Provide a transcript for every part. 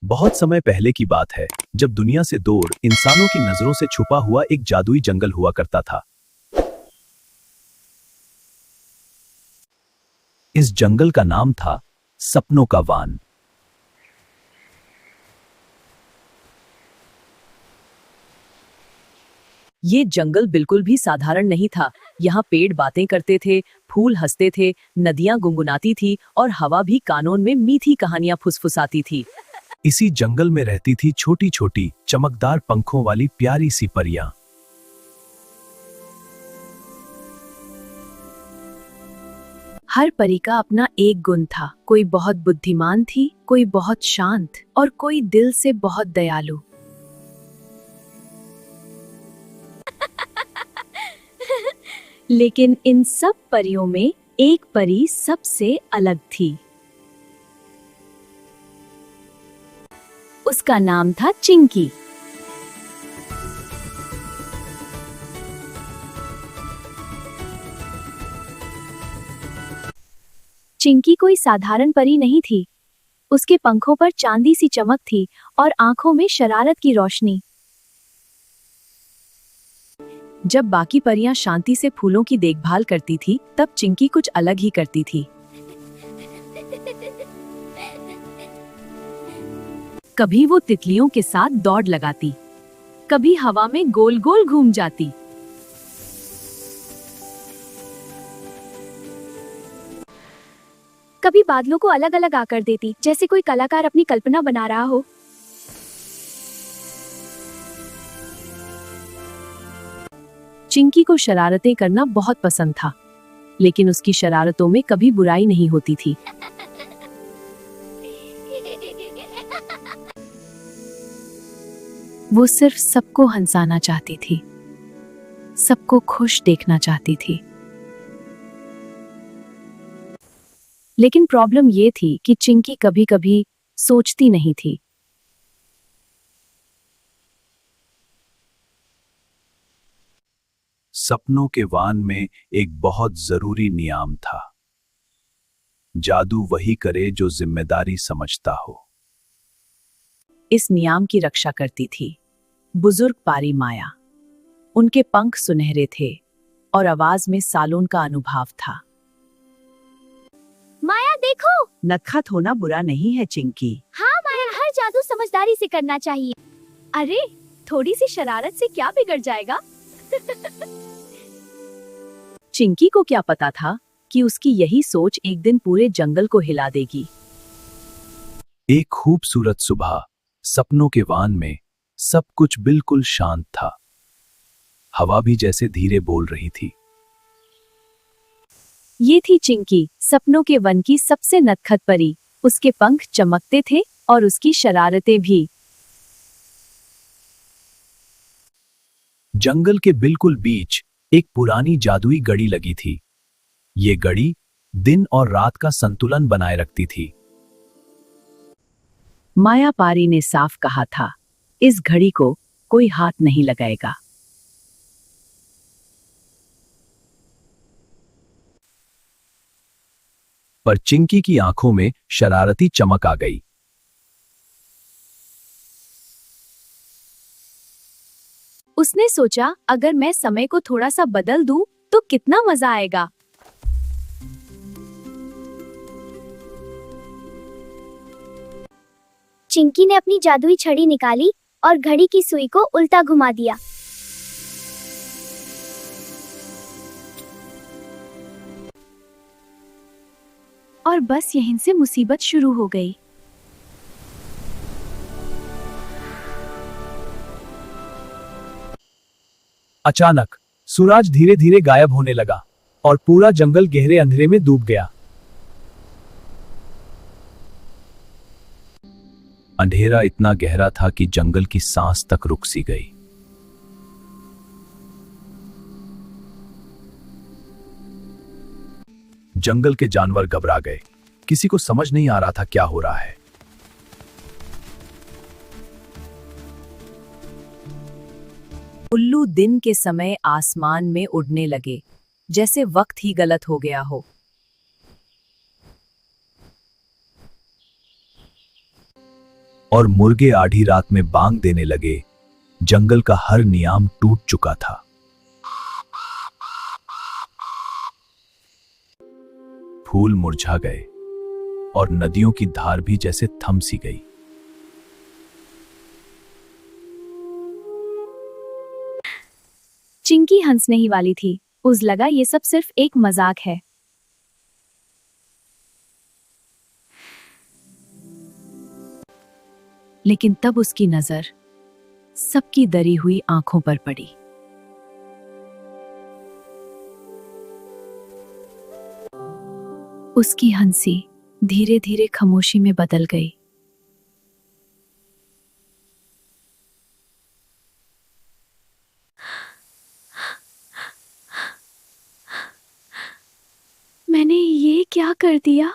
बहुत समय पहले की बात है, जब दुनिया से दूर इंसानों की नजरों से छुपा हुआ एक जादुई जंगल हुआ करता था। इस जंगल का नाम था सपनों का वान। ये जंगल बिल्कुल भी साधारण नहीं था। यहाँ पेड़ बातें करते थे, फूल हंसते थे, नदियां गुनगुनाती थी और हवा भी कानों में मीठी कहानियां फुसफुसाती थी। इसी जंगल में रहती थी छोटी छोटी चमकदार पंखों वाली प्यारी सी परियां। हर परी का अपना एक गुण था। कोई बहुत बुद्धिमान थी, कोई बहुत शांत और कोई दिल से बहुत दयालु। लेकिन इन सब परियों में एक परी सबसे अलग थी। उसका नाम था चिंकी। चिंकी कोई साधारण परी नहीं थी। उसके पंखों पर चांदी सी चमक थी और आंखों में शरारत की रोशनी। जब बाकी परियां शांति से फूलों की देखभाल करती थी, तब चिंकी कुछ अलग ही करती थी। कभी वो तितलियों के साथ दौड़ लगाती, कभी हवा में गोल गोल घूम जाती। कभी बादलों को अलग अलग आकार देती, जैसे कोई कलाकार अपनी कल्पना बना रहा हो। चिंकी को शरारतें करना बहुत पसंद था, लेकिन उसकी शरारतों में कभी बुराई नहीं होती थी। वो सिर्फ सबको हंसाना चाहती थी, सबको खुश देखना चाहती थी। लेकिन प्रॉब्लम ये थी कि चिंकी कभी कभी सोचती नहीं थी। सपनों के वान में एक बहुत जरूरी नियम था। जादू वही करे जो जिम्मेदारी समझता हो। इस नियम की रक्षा करती थी बुजुर्ग पारी माया। उनके पंख सुनहरे थे और आवाज में सालों का अनुभव था। माया देखो। नटखट होना बुरा नहीं है चिंकी। हाँ माया, हर जादू समझदारी से करना चाहिए। अरे थोड़ी सी शरारत से क्या बिगड़ जाएगा। चिंकी को क्या पता था कि उसकी यही सोच एक दिन पूरे जंगल को हिला देगी। एक खूबसूरत सुबह सपनों के वान में सब कुछ बिल्कुल शांत था। हवा भी जैसे धीरे बोल रही थी। ये थी चिंकी, सपनों के वन की सबसे नटखट परी। उसके पंख चमकते थे और उसकी शरारतें भी। जंगल के बिल्कुल बीच एक पुरानी जादुई घड़ी लगी थी। ये घड़ी दिन और रात का संतुलन बनाए रखती थी। माया पारी ने साफ कहा था, इस घड़ी को कोई हाथ नहीं लगाएगा। पर चिंकी की आंखों में शरारती चमक आ गई। उसने सोचा, अगर मैं समय को थोड़ा सा बदल दूं, तो कितना मजा आएगा। चिंकी ने अपनी जादुई छड़ी निकाली और घड़ी की सुई को उल्टा घुमा दिया। और बस यहीं से मुसीबत शुरू हो गई। अचानक सूरज धीरे धीरे गायब होने लगा और पूरा जंगल गहरे अंधेरे में डूब गया। अंधेरा इतना गहरा था कि जंगल की सांस तक रुक सी गई। जंगल के जानवर घबरा गए। किसी को समझ नहीं आ रहा था क्या हो रहा है। उल्लू दिन के समय आसमान में उड़ने लगे, जैसे वक्त ही गलत हो गया हो। और मुर्गे आधी रात में बांग देने लगे। जंगल का हर नियम टूट चुका था। फूल मुरझा गए और नदियों की धार भी जैसे थम सी गई। चिंकी हंसने ही वाली थी। उस लगा ये सब सिर्फ एक मजाक है। लेकिन तब उसकी नजर सबकी दरी हुई आंखों पर पड़ी। उसकी हंसी धीरे धीरे खामोशी में बदल गई। मैंने ये क्या कर दिया?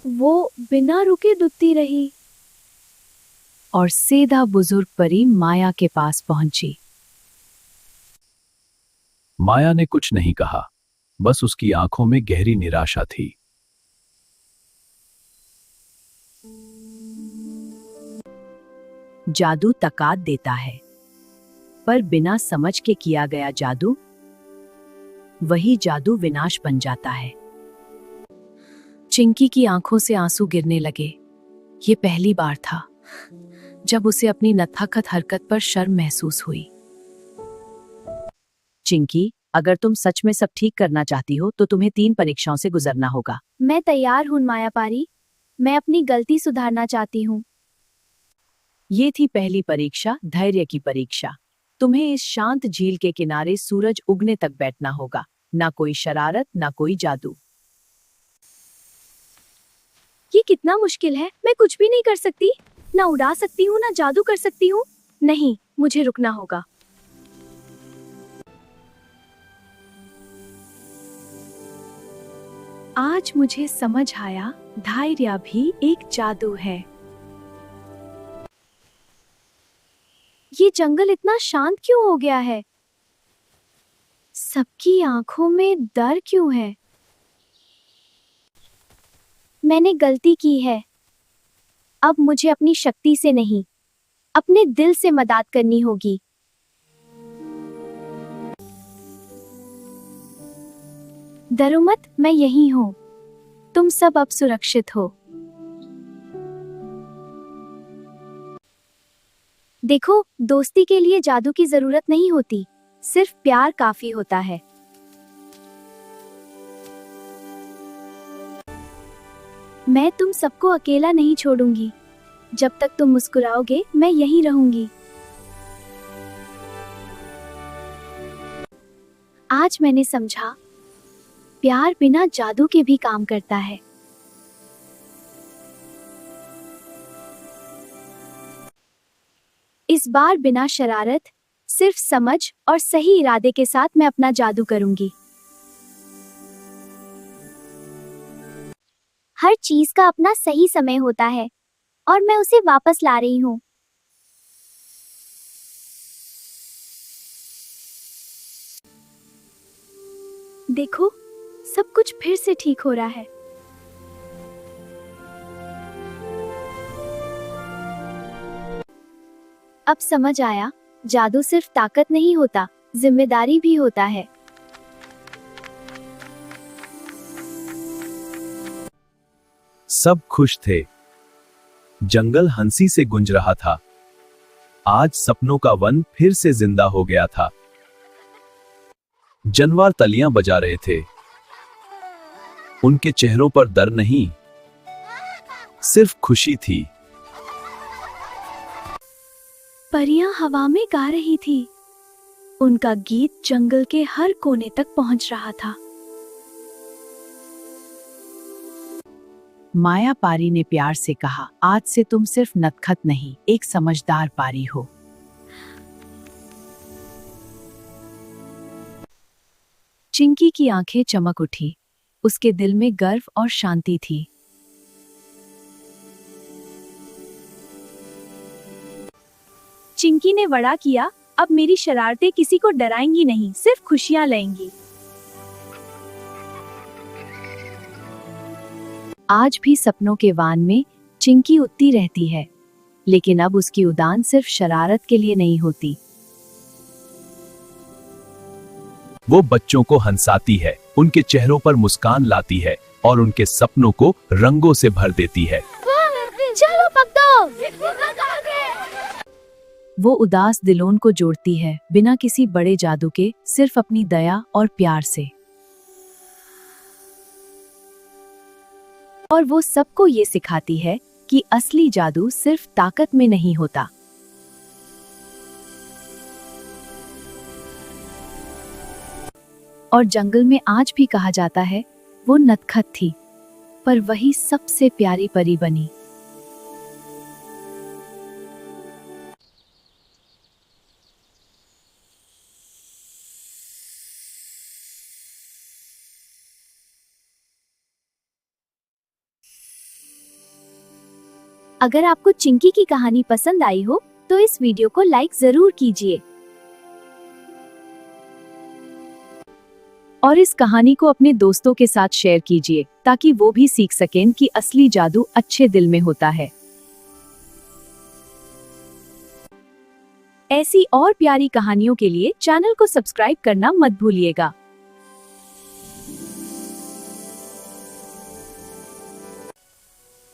वो बिना रुके दुत्ती रही और सीधा बुजुर्ग परी माया के पास पहुंची। माया ने कुछ नहीं कहा, बस उसकी आंखों में गहरी निराशा थी। जादू तकात देता है, पर बिना समझ के किया गया जादू, वही जादू विनाश बन जाता है। चिंकी की आंखों से आंसू गिरने लगे। ये पहली बार था जब उसे अपनी नथाखत हरकत पर शर्म महसूस हुई। चिंकी, अगर तुम सच में सब ठीक करना चाहती हो तो तुम्हें 3 परीक्षाओं से गुजरना होगा। मैं तैयार हूँ मायापारी। मैं अपनी गलती सुधारना चाहती हूँ। ये थी पहली परीक्षा, धैर्य की परीक्षा। तुम्हें इस शांत झील के किनारे सूरज उगने तक बैठना होगा। ना कोई शरारत, ना कोई जादू। ये कितना मुश्किल है। मैं कुछ भी नहीं कर सकती। ना उड़ा सकती हूँ, ना जादू कर सकती हूँ। नहीं, मुझे रुकना होगा। आज मुझे समझ आया, धैर्य भी एक जादू है। ये जंगल इतना शांत क्यों हो गया है? सबकी आंखों में डर क्यों है? मैंने गलती की है। अब मुझे अपनी शक्ति से नहीं, अपने दिल से मदद करनी होगी। डरो मत, मैं यहीं हूँ। तुम सब अब सुरक्षित हो। देखो, दोस्ती के लिए जादू की जरूरत नहीं होती, सिर्फ प्यार काफी होता है। मैं तुम सबको अकेला नहीं छोड़ूंगी। जब तक तुम मुस्कुराओगे, मैं यहीं रहूंगी। आज मैंने समझा, प्यार बिना जादू के भी काम करता है। इस बार बिना शरारत, सिर्फ समझ और सही इरादे के साथ मैं अपना जादू करूंगी। हर चीज का अपना सही समय होता है और मैं उसे वापस ला रही हूँ। देखो, सब कुछ फिर से ठीक हो रहा है। अब समझ आया, जादू सिर्फ ताकत नहीं होता, जिम्मेदारी भी होता है। सब खुश थे। जंगल हंसी से गूंज रहा था। आज सपनों का वन फिर से जिंदा हो गया था। जानवर तालियां बजा रहे थे। उनके चेहरों पर डर नहीं, सिर्फ खुशी थी। परियां हवा में गा रही थी। उनका गीत जंगल के हर कोने तक पहुंच रहा था। माया पारी ने प्यार से कहा, आज से तुम सिर्फ नटखट नहीं, एक समझदार पारी हो। चिंकी की आंखें चमक उठी। उसके दिल में गर्व और शांति थी। चिंकी ने वादा किया, अब मेरी शरारतें किसी को डराएंगी नहीं, सिर्फ खुशियां लाएंगी। आज भी सपनों के वान में चिंकी उड़ती रहती है, लेकिन अब उसकी उड़ान सिर्फ शरारत के लिए नहीं होती। वो बच्चों को हंसाती है, उनके चेहरों पर मुस्कान लाती है और उनके सपनों को रंगों से भर देती है। चलो पकड़ो। वो उदास दिलों को जोड़ती है, बिना किसी बड़े जादू के, सिर्फ अपनी दया और प्यार से। और वो सबको ये सिखाती है कि असली जादू सिर्फ ताकत में नहीं होता। और जंगल में आज भी कहा जाता है, वो नटखट थी, पर वही सबसे प्यारी परी बनी। अगर आपको चिंकी की कहानी पसंद आई हो तो इस वीडियो को लाइक जरूर कीजिए और इस कहानी को अपने दोस्तों के साथ शेयर कीजिए, ताकि वो भी सीख सकें कि असली जादू अच्छे दिल में होता है। ऐसी और प्यारी कहानियों के लिए चैनल को सब्सक्राइब करना मत भूलिएगा।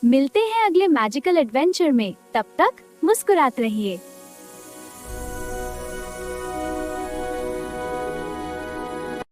मिलते हैं अगले मैजिकल एडवेंचर में। तब तक मुस्कुराते रहिए।